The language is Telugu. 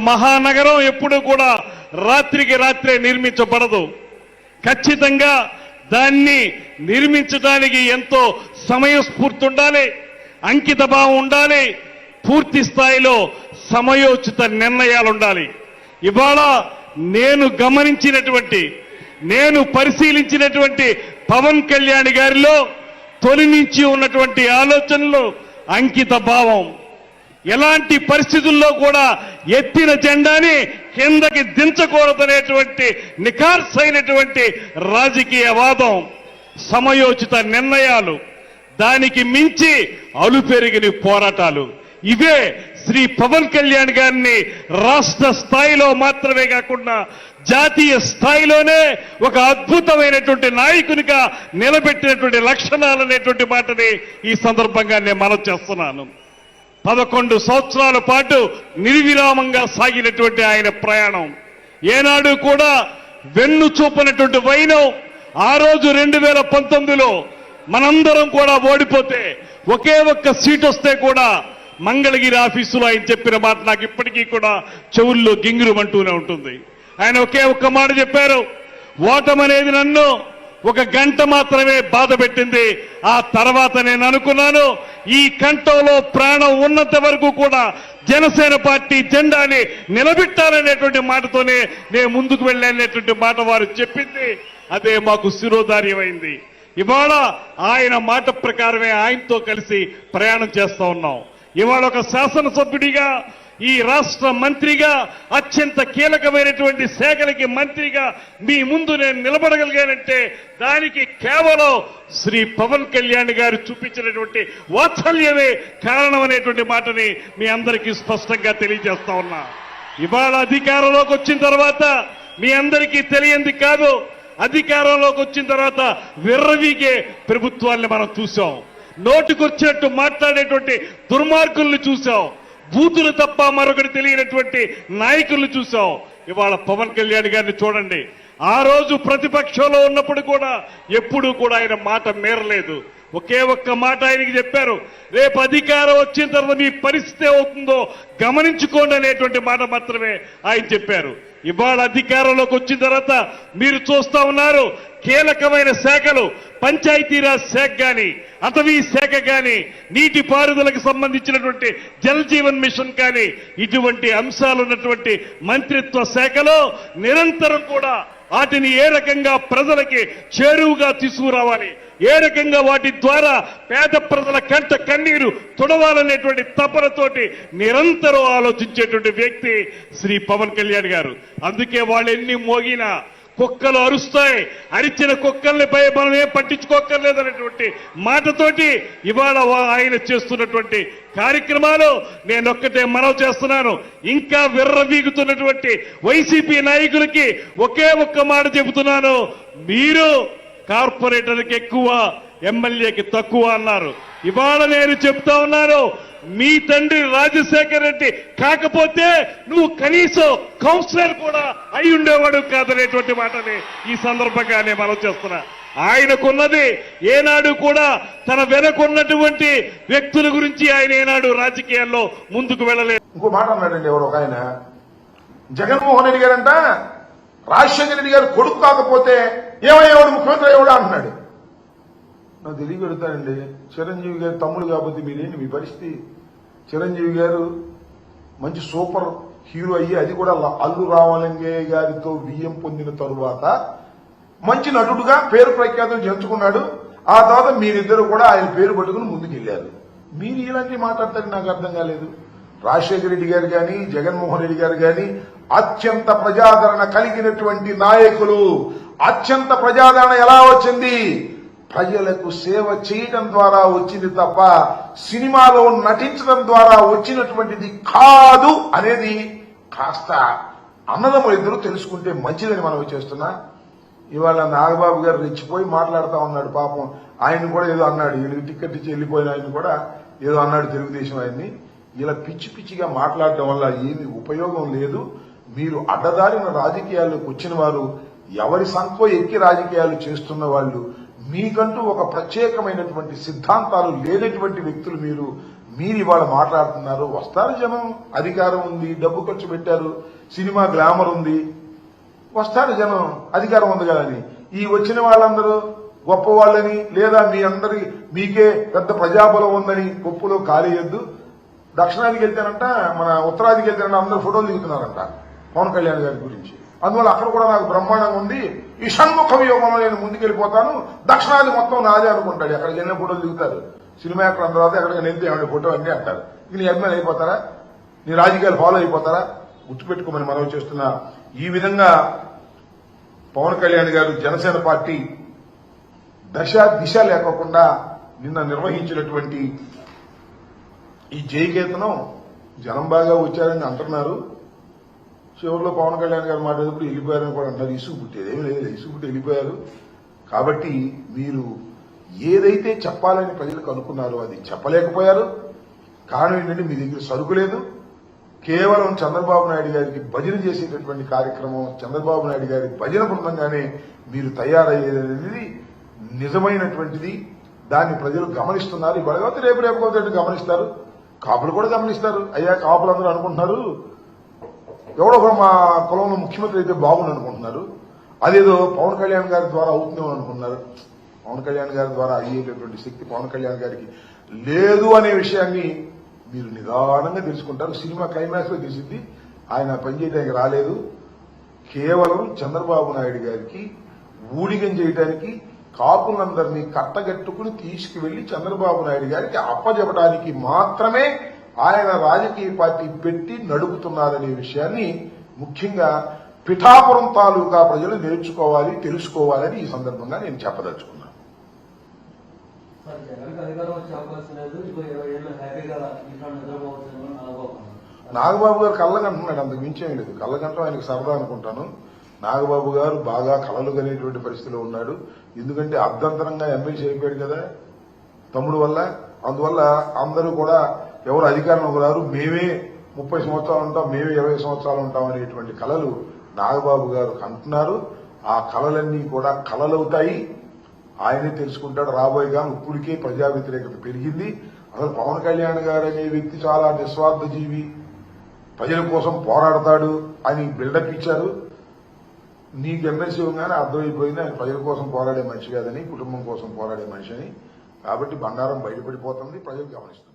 మహానగరం ఎప్పుడూ కూడా రాత్రికి రాత్రే నిర్మించబడదు. ఖచ్చితంగా దాన్ని నిర్మించడానికి ఎంతో సమయస్ఫూర్తి ఉండాలి, అంకిత భావం ఉండాలి, పూర్తి స్థాయిలో సమయోచిత నిర్ణయాలు ఉండాలి. ఇవాళ నేను గమనించినటువంటి, నేను పరిశీలించినటువంటి పవన్ కళ్యాణ్ గారిలో తొలి నుంచి ఉన్నటువంటి ఆలోచనలు, అంకిత భావం, ఎలాంటి పరిస్థితుల్లో కూడా ఎత్తిన జెండాని కిందకి దించకూడదనేటువంటి నిఖార్సైనటువంటి రాజకీయవాదం, సమయోచిత నిర్ణయాలు, దానికి మించి అలుపెరిగిన పోరాటాలు, ఇవే శ్రీ పవన్ కళ్యాణ్ గారిని రాష్ట్ర స్థాయిలో మాత్రమే కాకుండా జాతీయ స్థాయిలోనే ఒక అద్భుతమైనటువంటి నాయకునిగా నిలబెట్టినటువంటి లక్షణాలు అనేటువంటి మాటని ఈ సందర్భంగా నేను మనవి చేస్తున్నాను. 11 సంవత్సరాల పాటు నిర్విరామంగా సాగినటువంటి ఆయన ప్రయాణం ఏనాడు కూడా వెన్ను చూపనటువంటి వైనం. ఆ రోజు 2019లో మనందరం కూడా ఓడిపోతే ఒకే ఒక్క సీట్ వస్తే కూడా మంగళగిరి ఆఫీసులో ఆయన చెప్పిన మాట నాకు ఇప్పటికీ కూడా చెవుల్లో గింగిరుమంటూనే ఉంటుంది. ఆయన ఒకే ఒక్క మాట చెప్పారు, ఓటమనేది నన్ను 1 గంట మాత్రమే బాధ పెట్టింది. ఆ తర్వాత నేను అనుకున్నాను, ఈ కంఠంలో ప్రాణం ఉన్నంత వరకు కూడా జనసేన పార్టీ జెండాని నిలబెట్టాలనేటువంటి మాటతోనే నేను ముందుకు వెళ్ళాలనేటువంటి మాట వారు చెప్పింది. అదే మాకు శిరోధార్యమైంది. ఇవాళ ఆయన మాట ప్రకారమే ఆయనతో కలిసి ప్రయాణం చేస్తా ఉన్నాం. ఇవాళ ఒక శాసనసభ్యుడిగా, ఈ రాష్ట్ర మంత్రిగా, అత్యంత కీలకమైనటువంటి శాఖలకి మంత్రిగా మీ ముందు నేను నిలబడగలిగానంటే దానికి కేవలం శ్రీ పవన్ కళ్యాణ్ గారు చూపించినటువంటి వాత్సల్యమే కారణం అనేటువంటి మాటని మీ అందరికీ స్పష్టంగా తెలియజేస్తా ఉన్నా. ఇవాళ అధికారంలోకి వచ్చిన తర్వాత మీ అందరికీ తెలియంది కాదు, అధికారంలోకి వచ్చిన తర్వాత విర్రవీగే ప్రభుత్వాన్ని మనం చూసాం. నోటికొచ్చినట్టు మాట్లాడేటువంటి దుర్మార్గుల్ని చూసాం. బూతులు తప్ప మరొకటి తెలియనటువంటి నాయకుల్ని చూసాం. ఇవాళ పవన్ కళ్యాణ్ గారిని చూడండి. ఆ రోజు ప్రతిపక్షంలో ఉన్నప్పుడు కూడా ఎప్పుడూ కూడా ఆయన మాట మేరలేదు. ఒకే ఒక్క మాట ఆయనకి చెప్పారు, రేపు అధికారం వచ్చిన తర్వాత మీ పరిస్థితి అవుతుందో గమనించుకోండి అనేటువంటి మాట మాత్రమే ఆయన చెప్పారు. ఇవాళ అధికారంలోకి వచ్చిన తర్వాత మీరు చూస్తా ఉన్నారు, కీలకమైన శాఖలు, పంచాయతీరాజ్ శాఖ గాని, అటవీ శాఖ గాని, నీటి పారుదలకు సంబంధించినటువంటి జల్ జీవన్ మిషన్ కానీ, ఇటువంటి అంశాలు ఉన్నటువంటి మంత్రిత్వ శాఖలో నిరంతరం కూడా వాటిని ఏ రకంగా ప్రజలకి చేరువుగా తీసుకురావాలి, ఏ రకంగా వాటి ద్వారా పేద ప్రజల కంట కన్నీరు తుడవాలనేటువంటి తపనతోటి నిరంతరం ఆలోచించేటువంటి వ్యక్తి శ్రీ పవన్ కళ్యాణ్ గారు. అందుకే వాళ్ళు ఎన్ని మోగినా కుక్కలు అరుస్తాయి, అరిచిన కుక్కల్ని మనం ఏం పట్టించుకోక్కర్లేదనేటువంటి మాటతోటి ఇవాళ ఆయన చేస్తున్నటువంటి కార్యక్రమాలు నేనొక్కటే మనవి చేస్తున్నాను. ఇంకా విర్రవీగుతున్నటువంటి వైసీపీ నాయకులకి ఒకే ఒక్క మాట చెబుతున్నాను, మీరు కార్పొరేటర్కి ఎక్కువ, ఎమ్మెల్యేకి తక్కువ అన్నారు. ఇవాళ నేను చెప్తా ఉన్నాను, మీ తండ్రి రాజశేఖర్ రెడ్డి కాకపోతే నువ్వు కనీసం కౌన్సిలర్ కూడా అయి ఉండేవాడు కాదనేటువంటి మాటని ఈ సందర్భంగా నేను మనవి చేస్తున్నా. ఆయనకున్నది ఏనాడు కూడా తన వెనకున్నటువంటి వ్యక్తుల గురించి ఆయన ఏనాడు రాజకీయాల్లో ముందుకు వెళ్ళలేదు. ఇంకో మాట అన్నాడండి ఎవరు ఒక ఆయన, జగన్మోహన్ రెడ్డి గారంట రాజశేఖర రెడ్డి గారు కొడుకు కాకపోతే ఏమయ్యేవాడు, ముఖ్యమంత్రి అయ్యేవాడు అంటున్నాడు. నాకు తెలియగలుగుతానండి, చిరంజీవి గారు తమ్ముడు కాబట్టి మీరేంటి మీ పరిస్థితి? చిరంజీవి గారు మంచి సూపర్ హీరో అయ్యి, అది కూడా అల్లు రామలింగయ్య గారితో విజయం పొందిన తరువాత మంచి నటుడుగా పేరు ప్రఖ్యాతం చేర్చుకున్నాడు. ఆ తర్వాత మీరిద్దరు కూడా ఆయన పేరు పట్టుకుని ముందుకెళ్లారు. మీరు ఇలాంటివి మాట్లాడతారని నాకు అర్థం కాలేదు. రాజశేఖర రెడ్డి గారు కానీ, జగన్మోహన్ రెడ్డి గారు కానీ అత్యంత ప్రజాదరణ కలిగినటువంటి నాయకులు. అత్యంత ప్రజాదరణ ఎలా వచ్చింది? ప్రజలకు సేవ చేయడం ద్వారా వచ్చింది తప్ప సినిమాలో నటించడం ద్వారా వచ్చినటువంటిది కాదు అనేది కాస్త అన్నదమ్ములు ఇద్దరు తెలుసుకుంటే మంచిదని మనం చేస్తున్నా. ఇవాళ నాగబాబు గారు రెచ్చిపోయి మాట్లాడుతూ ఉన్నాడు. పాపం ఆయన కూడా ఏదో అన్నాడు, వీళ్ళకి టికెట్ ఇచ్చి వెళ్ళిపోయిన ఆయన కూడా ఏదో అన్నాడు తెలుగుదేశం ఆయన్ని. ఇలా పిచ్చి పిచ్చిగా మాట్లాడటం వల్ల ఏమి ఉపయోగం లేదు. మీరు అడ్డదారిన రాజకీయాల్లోకి వచ్చిన వారు, ఎవరి సంఖ్య ఎక్కి రాజకీయాలు చేస్తున్న వాళ్ళు, మీకంటూ ఒక ప్రత్యేకమైనటువంటి సిద్ధాంతాలు లేనటువంటి వ్యక్తులు మీరు. మీరు ఇవాళ మాట్లాడుతున్నారు. వస్తారు జనం, అధికారం ఉంది, డబ్బు ఖర్చు పెట్టారు, సినిమా గ్లామర్ ఉంది, వస్తారు జనం, అధికారం ఉంది కదని. ఈ వచ్చిన వాళ్ళందరూ గొప్ప వాళ్ళని లేదా మీకే పెద్ద ప్రజాబలం ఉందని పప్పులో కాలేయద్దు. దక్షిణాదికి వెళ్తేనంట, మన ఉత్తరాదికి వెళ్తేనంట అందరూ ఫోటోలు దిగుతున్నారంట పవన్ కళ్యాణ్ గారి గురించి. అందువల్ల అక్కడ కూడా నాకు బ్రహ్మాండంగా ఉంది. ఈ షణ్ముఖ వ్యూహంలో నేను ముందుకెళ్ళిపోతాను, దక్షిణాది మొత్తం నాదే అనుకుంటాడు. ఎక్కడికి వెళ్ళిన ఫోటోలు దిగుతారు. సినిమా ఎక్కడ తర్వాత ఎక్కడికి వెళ్తే ఏమంటే ఫోటో అంటే అంటారు. ఇక నీ అభిమానులు అయిపోతారా? నీ రాజకీయాలు ఫాలో అయిపోతారా? గుర్తుపెట్టుకోమని మనం చేస్తున్నా. ఈ విధంగా పవన్ కళ్యాణ్ గారు జనసేన పార్టీ దిశ లేకోకుండా నిన్న నిర్వహించినటువంటి ఈ జయకేతనం జనం బాగా వచ్చారని అంటున్నారు. చివరిలో పవన్ కళ్యాణ్ గారు మాట్లాడేటప్పుడు వెళ్ళిపోయారని కూడా అంటారు. ఇసుగు పుట్టేది ఏమీ లేదు, ఇసుగు పుట్టి వెళ్ళిపోయారు. కాబట్టి మీరు ఏదైతే చెప్పాలని ప్రజలకు అనుకున్నారో అది చెప్పలేకపోయారు. కారణం ఏంటంటే మీ దగ్గర సరుకు లేదు. కేవలం చంద్రబాబు నాయుడు గారికి భజన చేసేటటువంటి కార్యక్రమం, చంద్రబాబు నాయుడు గారి భజన బృందంగానే మీరు తయారయ్యేది నిజమైనటువంటిది. దాన్ని ప్రజలు గమనిస్తున్నారు. ఇవాళ రేపు గమనిస్తారు. కాపులు కూడా గమనిస్తారు. అయ్యా కాపులందరూ అనుకుంటున్నారు ఎవడో మా కులంలో ముఖ్యమంత్రి అయితే బాగుంది అనుకుంటున్నారు. అదేదో పవన్ కళ్యాణ్ గారి ద్వారా అవుతుందేమో అనుకుంటున్నారు. పవన్ కళ్యాణ్ గారి ద్వారా అయ్యేటటువంటి శక్తి పవన్ కళ్యాణ్ గారికి లేదు అనే విషయాన్ని మీరు నిదానంగా తెలుసుకుంటారు. సినిమా క్లైమాక్స్ లో తెలిసింది ఆయన పనిచేయడానికి రాలేదు. కేవలం చంద్రబాబు నాయుడు గారికి ఊడిగం చేయడానికి కాపులందరినీ కట్టగట్టుకుని తీసుకువెళ్లి చంద్రబాబు నాయుడు గారికి అప్పజెప్పడానికి మాత్రమే ఆయన రాజకీయ పార్టీ పెట్టి నడుపుతున్నారనే విషయాన్ని ముఖ్యంగా పిఠాపురం తాలూకా ప్రజలు నేర్చుకోవాలి, తెలుసుకోవాలని ఈ సందర్భంగా నేను చెప్పదలుచుకున్నాను. నాగబాబు గారు కళ్ళగంటున్నాడు, అంతకు మించేం లేదు. కళ్ళగంటం ఆయనకు సరదా అనుకుంటాను. నాగబాబు గారు బాగా కలలు కనేటువంటి పరిస్థితిలో ఉన్నాడు. ఎందుకంటే అర్ధంతరంగా ఎమ్మెల్సీ అయిపోయాడు కదా తమ్ముడు వల్ల. అందువల్ల అందరూ కూడా ఎవరు అధికారంలోకి రారు, మేమే 30 సంవత్సరాలు ఉంటాం, మేమే 20 సంవత్సరాలు ఉంటాం అనేటువంటి కలలు నాగబాబు గారు అంటున్నారు. ఆ కలలన్నీ కూడా కలలవుతాయి. ఆయనే తెలుసుకుంటాడు. రాబోయే కాలం ఇప్పటికే ప్రజా వ్యతిరేకత పెరిగింది. అసలు పవన్ కళ్యాణ్ గారు అనే వ్యక్తి చాలా నిస్వార్థ జీవి, ప్రజల కోసం పోరాడతాడు అని బిల్డప్ ఇచ్చారు. నీకు ఎమ్మెల్సీ గానే అర్థమైపోయింది ఆయన ప్రజల కోసం పోరాడే మనిషి కాదని, కుటుంబం కోసం పోరాడే మనిషి అని. కాబట్టి బంగారం బయటపడిపోతుంది, ప్రజలు గమనిస్తారు.